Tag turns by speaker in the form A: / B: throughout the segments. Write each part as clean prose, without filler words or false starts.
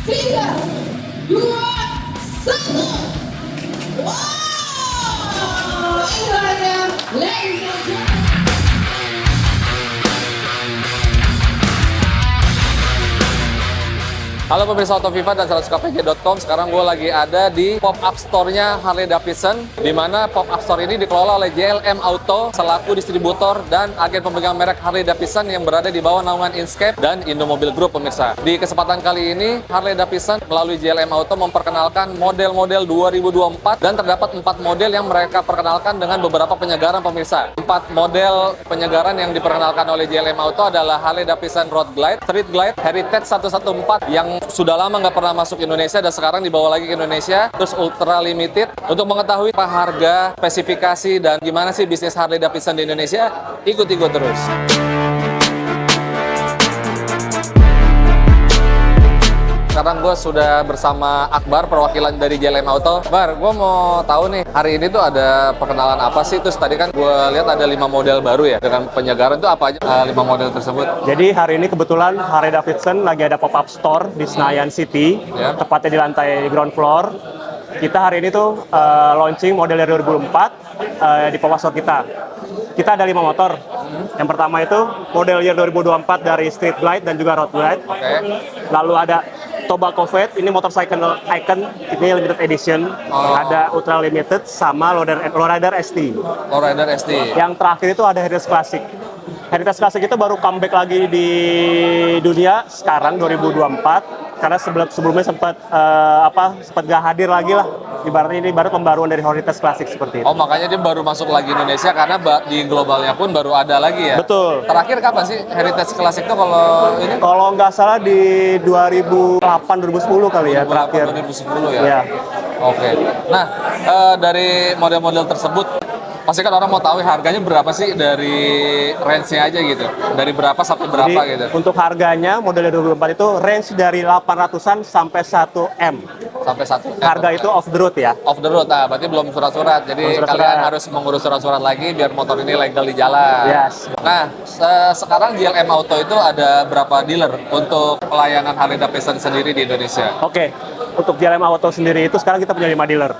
A: tiga, dua, satu. Wow! Indonesia, ladies and gentlemen.
B: Halo pemirsa Autoviva dan 100kpg.com. Sekarang gue lagi ada di pop-up store-nya Harley Davidson, di mana pop-up store ini dikelola oleh JLM Auto selaku distributor dan agen pemegang merek Harley Davidson yang berada di bawah naungan Inkscape dan Indomobil Group, pemirsa. Di kesempatan kali ini, Harley Davidson melalui JLM Auto memperkenalkan model-model 2024 dan terdapat 4 model yang mereka perkenalkan dengan beberapa penyegaran, pemirsa. 4 model penyegaran yang diperkenalkan oleh JLM Auto adalah Harley Davidson Road Glide, Street Glide, Heritage 114 yang sudah lama nggak pernah masuk Indonesia dan sekarang dibawa lagi ke Indonesia, terus Ultra Limited. Untuk mengetahui apa harga, spesifikasi, dan gimana sih bisnis Harley Davidson di Indonesia, ikuti gue terus. Sekarang gue sudah bersama Akbar, perwakilan dari JLM Auto. Bar, gue mau tahu nih, hari ini tuh ada perkenalan apa sih? Terus tadi kan gue lihat ada 5 model baru ya, dengan penyegaran itu apa aja 5 model tersebut?
C: Jadi hari ini kebetulan Harley Davidson lagi ada pop-up store di Senayan City, tepatnya di lantai ground floor. Kita hari ini tuh launching model dari 2004 di pop-up store kita. Kita ada 5 motor. Yang pertama itu model year 2024 dari Street Glide dan juga Road Glide. Lalu ada Tobacco Vet, ini motorcycle icon, ini limited edition. Ada Ultra Limited sama Lowrider ST.
B: Lowrider ST.
C: Yang terakhir itu ada Heritage Classic. Heritage Classic itu baru comeback lagi di dunia sekarang 2024 karena sebelumnya sempat gak hadir lagi lah. Ibaratnya ini baru pembaruan dari Heritage Classic seperti itu.
B: Oh, makanya dia baru masuk lagi Indonesia karena di globalnya pun baru ada lagi ya?
C: Betul.
B: Terakhir kapan sih Heritage Classic itu kalau ini?
C: Kalau nggak salah di 2008-2010 kali ya terakhir.
B: 2010 ya?
C: Iya.
B: Oke. Nah, dari model-model tersebut, pasti kan orang mau tahu harganya berapa sih dari range-nya aja gitu? Dari berapa sampai berapa.
C: Jadi,
B: gitu?
C: untuk harganya model 2024 itu range dari 800-an sampai 1M.
B: Sampai 1 M.
C: Harga itu off the road ya.
B: Off the road, berarti belum surat-surat. Jadi
C: Belum surat-surat.
B: kalian harus mengurus surat-surat lagi biar motor ini legal di jalan.
C: Yes.
B: Nah, sekarang JLM Auto itu ada berapa dealer untuk pelayanan Harley Davidson sendiri di Indonesia?
C: Oke. Untuk JLM Auto sendiri itu sekarang kita punya 5 dealer.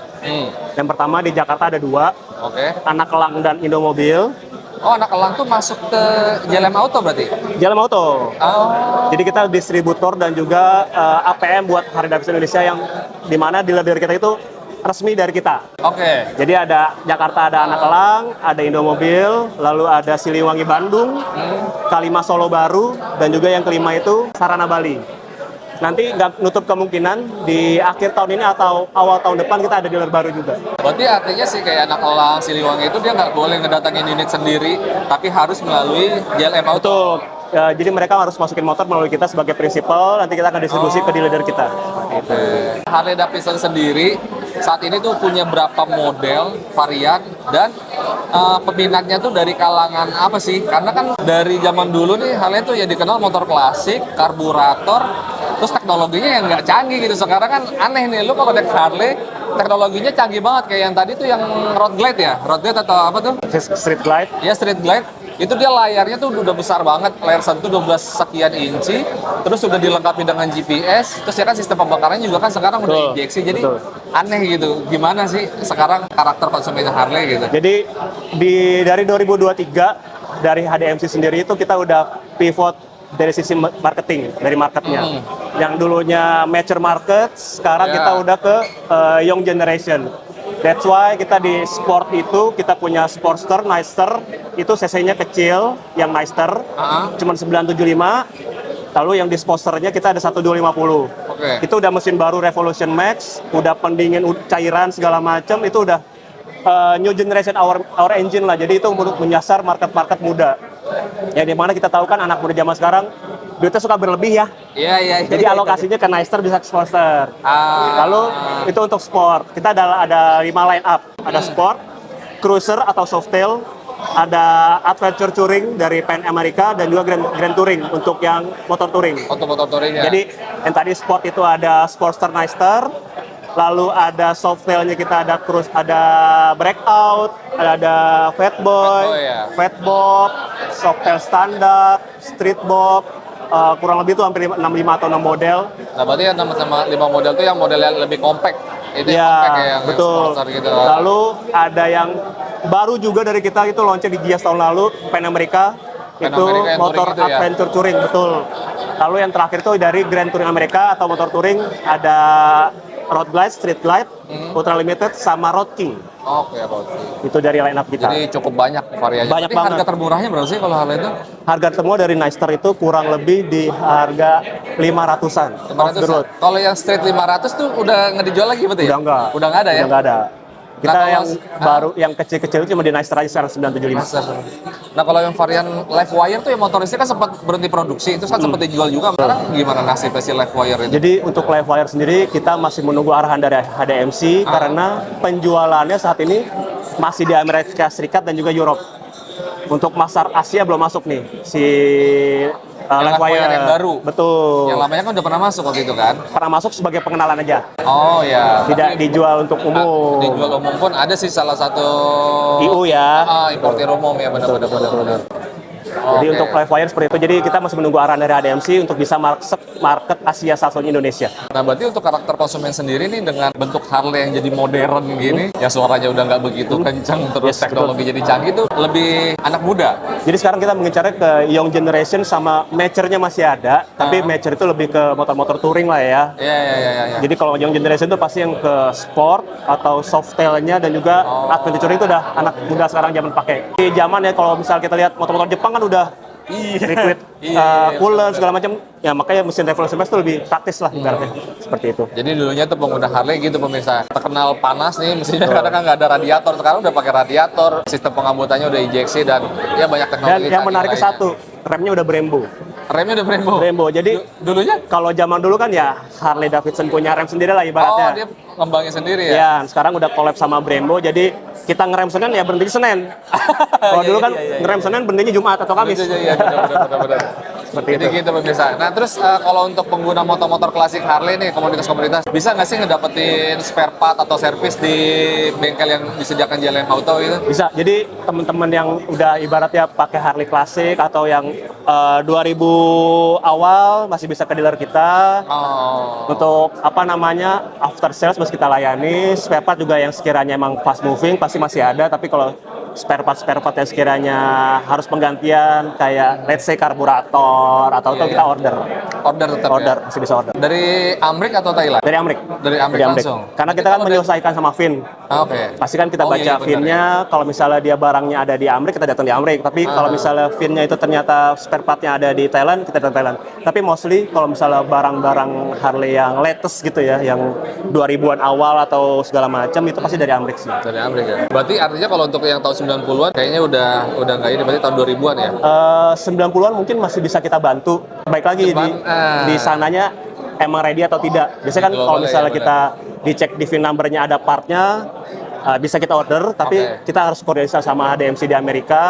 C: Yang pertama di Jakarta ada 2,
B: Oke.
C: Anak Elang dan Indomobil.
B: Oh, Anak Elang tuh masuk ke JLM Auto berarti?
C: JLM Auto.
B: Oh.
C: Jadi kita distributor dan juga APM buat Harley Davidson Indonesia yang dimana dealer-dealer kita itu resmi dari kita.
B: Oke.
C: Jadi ada Jakarta ada Anak Elang, ada Indomobil, lalu ada Siliwangi Bandung, Kalima Solo Baru, dan juga yang kelima itu Sarana Bali. Nanti nggak nutup kemungkinan di akhir tahun ini atau awal tahun depan kita ada dealer baru juga.
B: Berarti artinya sih kayak Anak Elang, Siliwangi itu dia nggak boleh ngedatangin unit sendiri, tapi harus melalui JLM Auto.
C: Betul. Jadi mereka harus masukin motor melalui kita sebagai prinsipal, nanti kita akan distribusi ke dealer kita.
B: Oke. Harley Davidson sendiri saat ini tuh punya berapa model, varian, dan peminatnya tuh dari kalangan apa sih? Karena kan dari zaman dulu nih Harley tuh ya dikenal motor klasik, karburator, terus teknologinya yang nggak canggih gitu. Sekarang kan aneh nih, lu kalau naik Harley, teknologinya canggih banget. Kayak yang tadi tuh yang Road Glide ya? Road Glide atau apa tuh?
C: Street Glide.
B: Ya, Street Glide. Itu dia layarnya tuh udah besar banget, layar sentuh 12 sekian inci, terus sudah dilengkapi dengan GPS, terus ya kan sistem pembakarannya juga kan sekarang udah injeksi, jadi aneh gitu. Gimana sih sekarang karakter konsumen Harley gitu?
C: Jadi dari 2023 dari HDMC sendiri itu kita udah pivot dari sisi marketing, dari marketnya. Yang dulunya mature market, sekarang kita udah ke young generation. That's why kita di sport itu kita punya Sportster, Nicer, itu cc-nya kecil, yang Nicer, cuma 975. Lalu yang di Sportsternya kita ada 1250. Itu udah mesin baru Revolution Max, udah pendingin cairan segala macam, itu udah new generation our engine lah. Jadi itu menyasar market muda. Ya dimana kita tahu kan anak muda zaman sekarang duitnya suka berlebih ya.
B: Iya.
C: Jadi alokasinya ke Nicer bisa ke Sportster. Lalu itu untuk sport. Kita ada 5 line up. Ada sport, cruiser atau softail, ada adventure touring dari Pan America dan juga grand touring untuk yang motor touring.
B: Untuk motor touring ya.
C: Jadi yang tadi sport itu ada Sportster Nicer, lalu ada softailnya kita ada cruise, ada breakout, ada Fatboy, Fatbob, softail standar, street bob, kurang lebih tuh hampir 65 atau 6 model.
B: Nah, berarti yang 6 sama 5 model tuh yang model yang lebih compact. Itu yang compact ya, yang
C: betul.
B: sponsor gitu.
C: Lalu ada yang baru juga dari kita itu launching di Gias tahun lalu, Pan America.
B: Pan
C: Itu
B: America yang
C: motor
B: touring itu ya?
C: adventure touring, betul. Lalu yang terakhir itu dari Grand Touring America atau motor touring ada Road Glide, Street Glide, Ultra Limited, sama Road King.
B: Oke, oke.
C: Itu dari line up kita.
B: Jadi cukup banyak variasinya.
C: Banyak
B: Tapi harga
C: banget.
B: termurahnya berapa sih kalau Harley itu?
C: Harga semua dari Nyster itu kurang lebih di harga 500-an off the
B: 500.
C: road.
B: Kalau yang street 500 tuh udah nggak dijual lagi berarti?
C: Udah enggak.
B: Udah nggak ada ya?
C: Udah enggak ada. Kita
B: Nah, kalau-
C: yang baru, yang kecil-kecil itu cuma di Nyster aja sekarang 975.
B: Nah, kalau yang varian live wire tuh yang motor listrik kan sempat berhenti produksi, itu kan sempat dijual juga. Sekarang gimana nasibnya si live wire itu?
C: Jadi untuk live wire sendiri kita masih menunggu arahan dari HDMC karena penjualannya saat ini masih di Amerika Serikat dan juga Europe. Untuk pasar Asia belum masuk nih si live wire
B: yang baru.
C: Betul.
B: Yang lamanya kan udah pernah masuk waktu itu kan?
C: Pernah masuk sebagai pengenalan aja,
B: Oh ya.
C: tidak dijual untuk umum.
B: Dijual umum pun ada sih salah satu
C: IU ya.
B: importir umum ya, benar-benar.
C: Jadi untuk live wire seperti itu. Jadi kita masih menunggu arahan dari HDMC untuk bisa market Asia satunya Indonesia.
B: Nah, berarti untuk karakter konsumen sendiri nih dengan bentuk Harley yang jadi modern gini, ya suaranya udah nggak begitu kencang, terus
C: Yes,
B: teknologi jadi canggih tuh lebih anak muda.
C: Jadi sekarang kita mengincarnya ke young generation sama mature-nya masih ada, tapi mature itu lebih ke motor-motor touring lah ya.
B: Iya.
C: Jadi kalau young generation itu pasti yang ke sport atau softailnya dan juga adventure touring itu udah anak muda sekarang zaman pakai. Di zaman ya kalau misal kita lihat motor-motor Jepang kan udah liquid cooler segala macam, ya makanya mesin revolution base itu lebih praktis lah ibaratnya seperti itu.
B: Jadi dulunya tuh pengguna Harley gitu pemirsa, terkenal panas nih mesinnya karena kan nggak ada radiator, sekarang udah pakai radiator, sistem pengambutannya udah injeksi dan ya banyak
C: Dan
B: teknologi.
C: yang menariknya
B: lainnya.
C: satu, remnya udah Brembo.
B: Remnya udah Brembo.
C: Brembo. Jadi
B: Dulunya?
C: kalau zaman dulu kan ya Harley Davidson punya rem sendiri lah
B: Oh,
C: ibaratnya.
B: dia ngembangin sendiri ya?
C: Ya, sekarang udah collab sama Brembo, jadi kita ngerem Senin ya berhenti Senin. Kalau dulu kan ngerem Senin berhentinya Jumat atau Kamis.
B: Iya, benar.
C: Seperti
B: Jadi
C: itu.
B: gitu pemirsa. Nah terus kalau untuk pengguna motor-motor klasik Harley nih, komunitas-komunitas, bisa nggak sih ngedapetin spare part atau servis di bengkel yang disediakan JLM Auto itu?
C: Bisa. Jadi teman-teman yang udah ibaratnya pakai Harley klasik atau yang 2000 awal masih bisa ke dealer kita.
B: Oh.
C: Untuk apa namanya after sales masih kita layani. Spare part juga yang sekiranya emang fast moving pasti masih ada. Tapi kalau spare part yang sekiranya harus penggantian kayak let's say karburator atau kita order
B: Tetap
C: masih bisa order.
B: ya? Dari Amerika atau Thailand?
C: Dari Amrik.
B: Dari Amerika langsung?
C: Karena kita kan menyelesaikan sama VIN.
B: Oke.
C: Pasti kan kita
B: Oh,
C: baca
B: iya, benar,
C: VIN-nya, kalau misalnya dia barangnya ada di Amrik, kita datang di Amrik. Tapi kalau misalnya VIN-nya itu ternyata spare part-nya ada di Thailand, kita datang di Thailand. Tapi mostly kalau misalnya barang-barang Harley yang latest gitu ya, yang 2000-an awal atau segala macam, itu pasti dari Amrik sih.
B: Dari Amerika. Berarti artinya kalau untuk yang tahun 90-an kayaknya udah nggak ini, berarti tahun 2000-an ya?
C: 90-an mungkin masih bisa kita bantu. Baik lagi di sananya emang ready atau tidak. Biasanya kan
B: Global
C: kalau
B: ya,
C: misalnya
B: benar.
C: kita dicek di VIN number-nya ada part-nya, bisa kita order, tapi
B: Oke.
C: kita harus koordinasi sama HDMC di Amerika,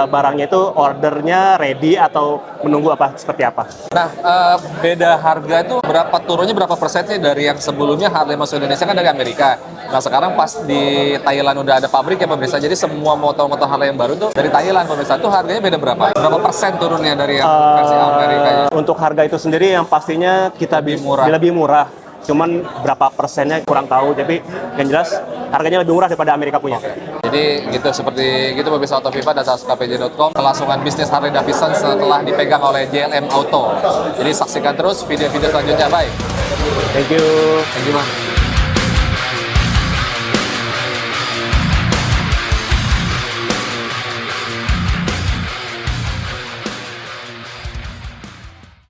C: barangnya itu ordernya ready atau menunggu apa seperti apa.
B: Nah, beda harga itu turunnya berapa persen sih dari yang sebelumnya Harley masuk Indonesia kan dari Amerika. Nah, sekarang pas di Thailand udah ada pabrik ya pemirsa, jadi semua motor-motor Harley yang baru tuh dari Thailand pemirsa, tuh harganya beda berapa? Berapa persen turunnya dari yang versi Amerika?
C: Untuk harga itu sendiri yang pastinya kita lebih murah. Cuman berapa persennya kurang tahu, tapi yang jelas harganya lebih murah daripada Amerika punya.
B: Jadi gitu, seperti gitu pemirsa Autoviva dan sahabat.kpj.com, kelangsungan bisnis Harley Davidson setelah dipegang oleh JLM Auto. Jadi saksikan terus video-video selanjutnya. Bye.
C: Thank you.
B: Thank you, Bang.